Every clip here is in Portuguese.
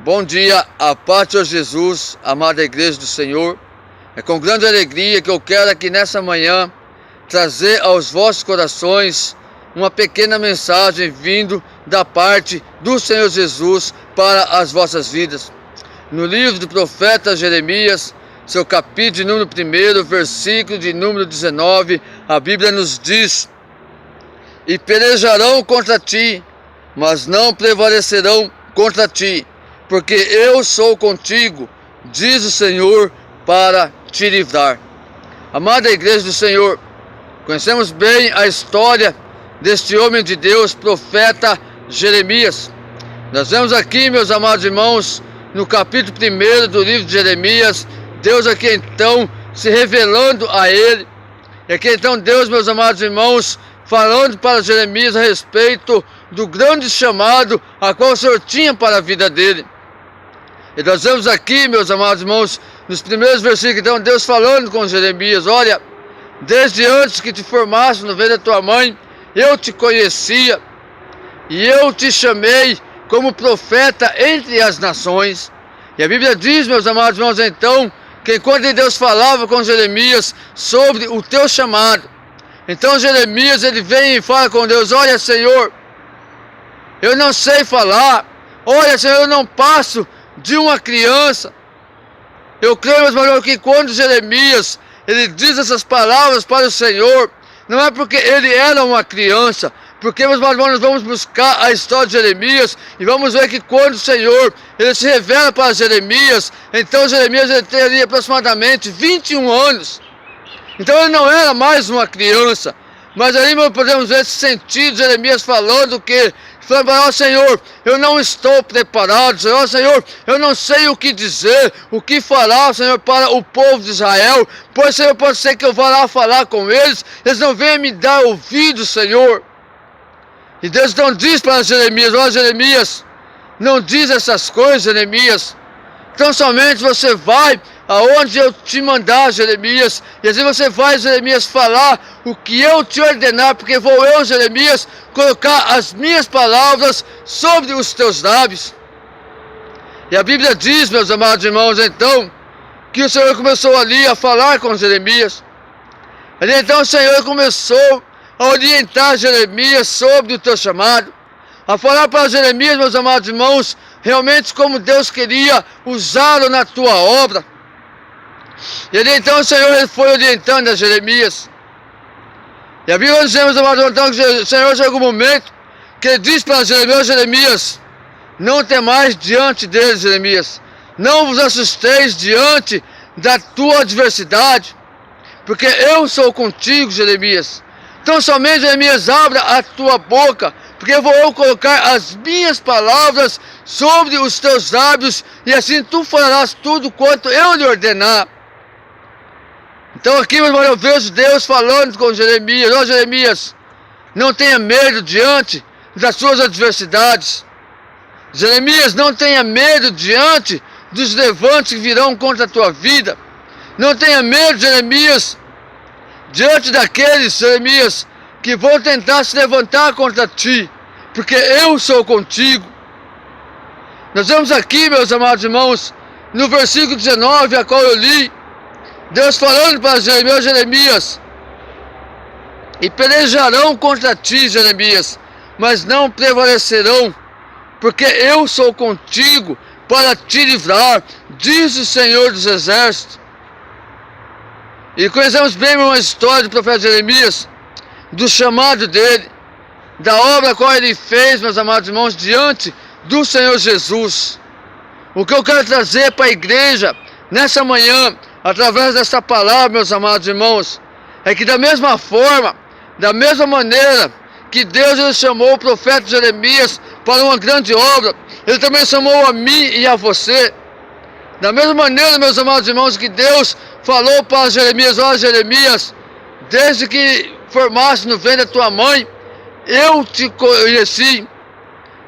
Bom dia, a paz de Senhor Jesus, amada igreja do Senhor. É com grande alegria que eu quero aqui nessa manhã trazer aos vossos corações uma pequena mensagem vindo da parte do Senhor Jesus para as vossas vidas. No livro do profeta Jeremias, seu capítulo de número 1, versículo de número 19, a Bíblia nos diz: E pelejarão contra ti, mas não prevalecerão contra ti, porque eu sou contigo, diz o Senhor, para te livrar. Amada igreja do Senhor, conhecemos bem a história deste homem de Deus, profeta Jeremias. Nós vemos aqui, meus amados irmãos, no capítulo 1 do livro de Jeremias, Deus aqui então se revelando a ele. E aqui então Deus, meus amados irmãos, falando para Jeremias a respeito do grande chamado a qual o Senhor tinha para a vida dele. E nós vemos aqui, meus amados irmãos, nos primeiros versículos, então, Deus falando com Jeremias: olha, desde antes que te formasse no ventre da tua mãe, eu te conhecia, e eu te chamei como profeta entre as nações. E a Bíblia diz, meus amados irmãos, então, que enquanto Deus falava com Jeremias sobre o teu chamado, então Jeremias, ele vem e fala com Deus: olha, Senhor, eu não sei falar, olha, Senhor, eu não passo de uma criança. Eu creio, meus irmãos, que quando Jeremias, ele diz essas palavras para o Senhor, não é porque ele era uma criança, porque, meus irmãos, nós vamos buscar a história de Jeremias e vamos ver que quando o Senhor, ele se revela para Jeremias, então Jeremias, ele teria aproximadamente 21 anos. Então ele não era mais uma criança, mas aí nós podemos ver esse sentido de Jeremias falando que, falando para: ó Senhor, eu não estou preparado, Senhor, ó Senhor, eu não sei o que dizer, o que falar, Senhor, para o povo de Israel, pois, Senhor, pode ser que eu vá lá falar com eles, eles não venham me dar ouvido, Senhor. E Deus então diz para Jeremias: ó Jeremias, não diz essas coisas, Jeremias, então somente você vai aonde eu te mandar, Jeremias, e assim você vai, Jeremias, falar o que eu te ordenar, porque vou eu, Jeremias, colocar as minhas palavras sobre os teus lábios. E a Bíblia diz, meus amados irmãos, então, que o Senhor começou ali a falar com Jeremias. Ali então o Senhor começou a orientar Jeremias sobre o teu chamado, a falar para Jeremias, meus amados irmãos, realmente como Deus queria usá-lo na tua obra. E ali então o Senhor, ele foi orientando a Jeremias. E a Bíblia diz, meus amados irmãos, então, que o Senhor chegou um momento que ele diz para Jeremias: Jeremias, não temais diante deles, Jeremias, não vos assusteis diante da tua adversidade, porque eu sou contigo, Jeremias. Então somente, Jeremias, abra a tua boca, porque eu vou colocar as minhas palavras sobre os teus lábios, e assim tu falarás tudo quanto eu lhe ordenar. Então aqui, meu irmão, eu vejo Deus falando com Jeremias: ó Jeremias, não tenha medo diante das suas adversidades. Jeremias, não tenha medo diante dos levantes que virão contra a tua vida. Não tenha medo, Jeremias, diante daqueles, Jeremias, que vão tentar se levantar contra ti, porque eu sou contigo. Nós vemos aqui, meus amados irmãos, no versículo 19, a qual eu li, Deus falando para Jeremias: Jeremias, e pelejarão contra ti, Jeremias, mas não prevalecerão, porque eu sou contigo para te livrar, diz o Senhor dos Exércitos. E conhecemos bem uma história do profeta Jeremias, do chamado dele, da obra qual ele fez, meus amados irmãos, diante do Senhor Jesus. O que eu quero trazer para a igreja nessa manhã, através dessa palavra, meus amados irmãos, é que da mesma forma, da mesma maneira que Deus, ele chamou o profeta Jeremias para uma grande obra, ele também chamou a mim e a você. Da mesma maneira, meus amados irmãos, que Deus falou para Jeremias: ó Jeremias, desde que formaste no ventre da tua mãe, eu te conheci,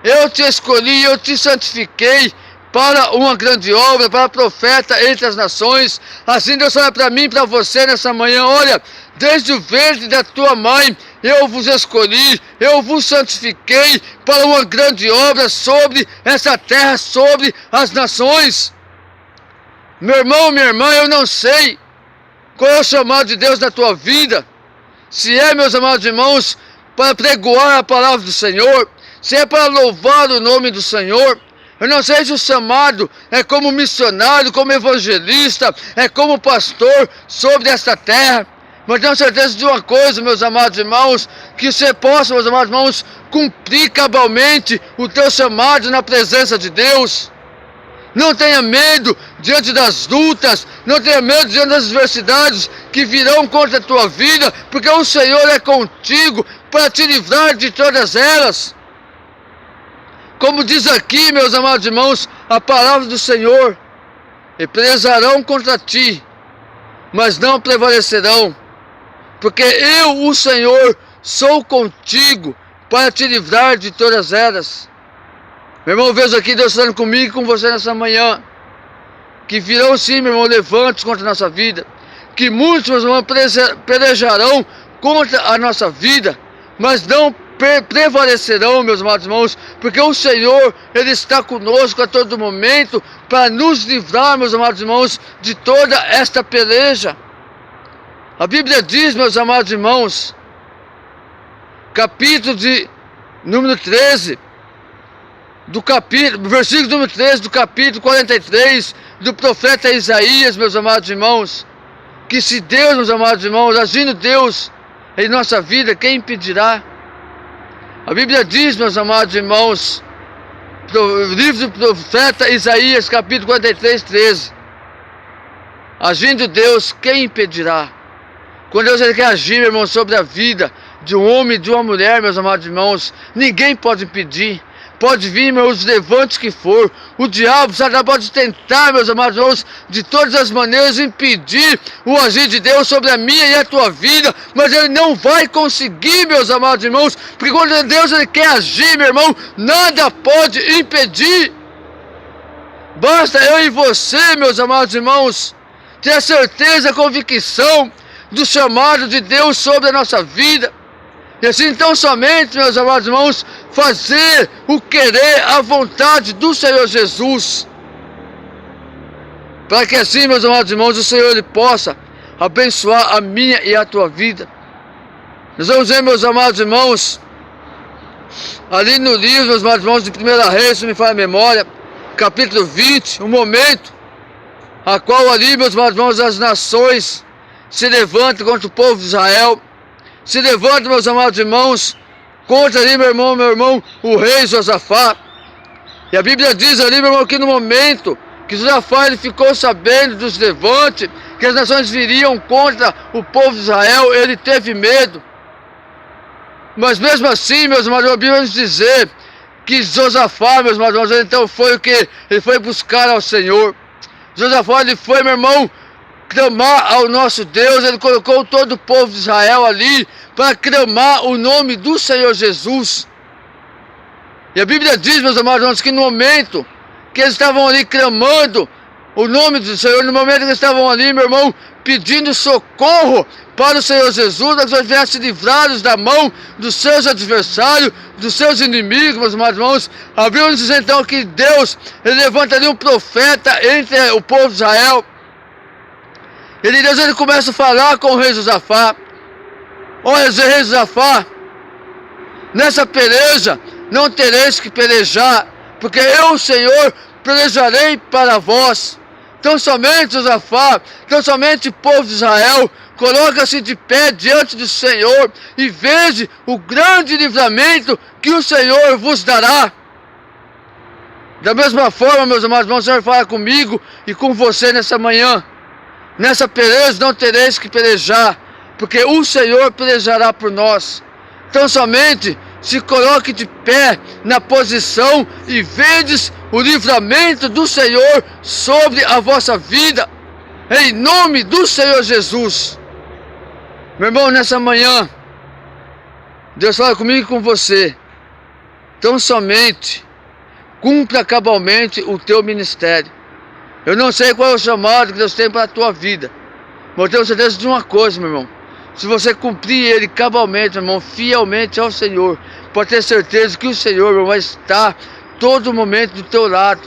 eu te escolhi, eu te santifiquei para uma grande obra, para profeta entre as nações. Assim Deus fala para mim e para você nessa manhã: olha, desde o ventre da tua mãe, eu vos escolhi, eu vos santifiquei para uma grande obra sobre essa terra, sobre as nações. Meu irmão, minha irmã, eu não sei qual é o chamado de Deus na tua vida. Se é, meus amados irmãos, para pregoar a palavra do Senhor, se é para louvar o nome do Senhor. Eu não sei se o chamado é como missionário, como evangelista, é como pastor sobre esta terra. Mas tenho certeza de uma coisa, meus amados irmãos, que você possa, meus amados irmãos, cumprir cabalmente o teu chamado na presença de Deus. Não tenha medo diante das lutas, não tenha medo diante das adversidades que virão contra a tua vida, porque o Senhor é contigo para te livrar de todas elas. Como diz aqui, meus amados irmãos, a palavra do Senhor: e pelejarão contra ti, mas não prevalecerão, porque eu, o Senhor, sou contigo para te livrar de todas elas. Meu irmão, vejo aqui Deus falando comigo e com você nessa manhã, que virão sim, meu irmão, levantes contra a nossa vida, que muitos, meus irmãos, pelejarão contra a nossa vida, mas não prevalecerão, meus amados irmãos, porque o Senhor, Ele está conosco a todo momento para nos livrar, meus amados irmãos, de toda esta peleja. A Bíblia diz, meus amados irmãos, capítulo de número 13, versículo número 13 do capítulo 43 do profeta Isaías, meus amados irmãos, que se Deus, meus amados irmãos, agindo Deus em nossa vida, quem impedirá? A Bíblia diz, meus amados irmãos, no livro do profeta Isaías, capítulo 43, 13, agindo Deus, quem impedirá? Quando Deus Ele quer agir, meu irmão, sobre a vida de um homem e de uma mulher, meus amados irmãos, ninguém pode impedir. Pode vir, meus levantes que for, o diabo, Satanás pode tentar, meus amados irmãos, de todas as maneiras impedir o agir de Deus sobre a minha e a tua vida, mas ele não vai conseguir, meus amados irmãos, porque quando Deus Ele quer agir, meu irmão, nada pode impedir. Basta eu e você, meus amados irmãos, ter a certeza, a convicção do chamado de Deus sobre a nossa vida. E assim então somente, meus amados irmãos, fazer o querer, a vontade do Senhor Jesus. Para que assim, meus amados irmãos, o Senhor Ele possa abençoar a minha e a tua vida. Nós vamos ver, meus amados irmãos, ali no livro, meus amados irmãos, de 1 Reis, se me faz a memória, capítulo 20, um momento, a qual ali, meus amados irmãos, as nações se levantam contra o povo de Israel. Se levanta, meus amados irmãos, contra ali, meu irmão, o rei Josafá. E a Bíblia diz ali, meu irmão, que no momento que Josafá ele ficou sabendo dos levantes, que as nações viriam contra o povo de Israel, ele teve medo. Mas mesmo assim, meus amados, a Bíblia vai nos dizer que Josafá, meus amados irmãos, então foi o que? Ele foi buscar ao Senhor. Josafá, ele foi, meu irmão, clamar ao nosso Deus. Ele colocou todo o povo de Israel ali para clamar o nome do Senhor Jesus. E a Bíblia diz, meus amados irmãos, que no momento que eles estavam ali clamando o nome do Senhor, no momento que eles estavam ali, meu irmão, pedindo socorro para o Senhor Jesus, para que eles viessem livrados da mão dos seus adversários, dos seus inimigos, meus amados irmãos, a Bíblia diz então que Deus ele levanta ali um profeta entre o povo de Israel. Deus ele começa a falar com o rei Josafá. Olha, rei Josafá, nessa peleja não tereis que pelejar, porque eu, o Senhor, pelejarei para vós. Então somente Josafá, então somente o povo de Israel, coloca-se de pé diante do Senhor e veja o grande livramento que o Senhor vos dará. Da mesma forma, meus amados irmãos, o Senhor fala comigo e com você nessa manhã. Nessa peleja não tereis que pelejar, porque o Senhor pelejará por nós. Então somente se coloque de pé na posição e vedes o livramento do Senhor sobre a vossa vida, em nome do Senhor Jesus. Meu irmão, nessa manhã, Deus fala comigo e com você. Então somente cumpra cabalmente o teu ministério. Eu não sei qual é o chamado que Deus tem para a tua vida, mas eu tenho certeza de uma coisa, meu irmão. Se você cumprir ele cabalmente, meu irmão, fielmente ao Senhor, pode ter certeza que o Senhor, meu irmão, vai estar todo momento do teu lado,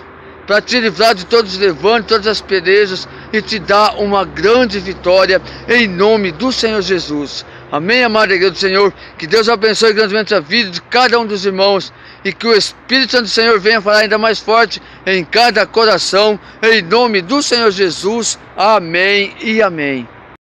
para te livrar de todos os levantes, todas as pelejas e te dar uma grande vitória em nome do Senhor Jesus. Amém, amada igreja do Senhor? Que Deus abençoe grandemente a vida de cada um dos irmãos e que o Espírito Santo do Senhor venha falar ainda mais forte em cada coração, em nome do Senhor Jesus. Amém e amém.